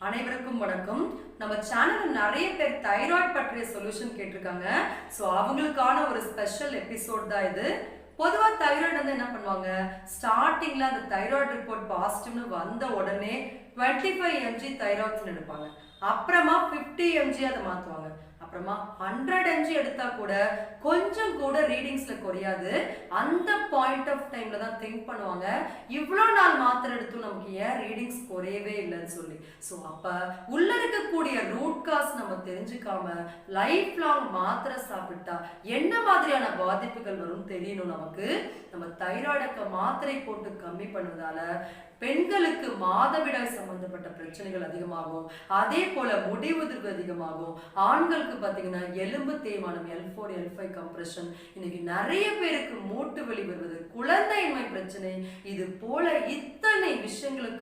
அனைவருக்கும் வணக்கம். நம்ம சேனல்ல நிறைய பேர் தைராய்டு பற்றிய சொல்யூஷன் கேட்டிருக்காங்க. ஸோ அவங்களுக்கான ஒரு ஸ்பெஷல் எபிசோட் தான் இது. பொதுவா தைராய்டு வந்து என்ன பண்ணுவாங்க, ஸ்டார்டிங்ல அந்த தைராய்டு ரிப்போர்ட் பாசிட்டிவ்னு வந்த உடனே 25 mg தைராக்சின் எடுப்பாங்க. அப்புறமா 50 mg அதை மாத்துவாங்க. அப்புறமா 100 mg எடுத்தா கூட கொஞ்சம் கூட ரீடிங்ஸ்ல குறையாது. அந்த பாயிண்ட் ஆஃப் டைம்ல தான் திங்க் பண்ணுவாங்க, இவ்வளோ நாள் மாத்திரை எடுத்தும் நமக்கு ஏன் ரீடிங்ஸ் குறையவே இல்லைன்னு சொல்லி. ஸோ அப்ப உள்ள இருக்கக்கூடிய ரூட் காஸ் நம்ம தெரிஞ்சுக்காம லைஃப் லாங் மாத்திரை சாப்பிட்டா என்ன மாதிரியான பாதிப்புகள் வரும் தெரியணும் நமக்கு. நம்ம தைராய்டுக்கு மாத்திரை போட்டு கம்மி பண்ணுவதால பெண்களுக்கு மாதவிடாய் சம்பந்தப்பட்ட பிரச்சனைகள் அதிகமாகும். அதே போல முடி உதிர்வு அதிகமாகும். ஆண்களுக்கு பார்த்தீங்கன்னா எலும்பு தேய்மானம், L4 L5 கம்ப்ரெஷன், இன்னைக்கு நிறைய பேருக்கு மூட்டு வலி வருவது, குழந்தையின்மை பிரச்சனை, இது போல இத்தனை விஷயங்களுக்கு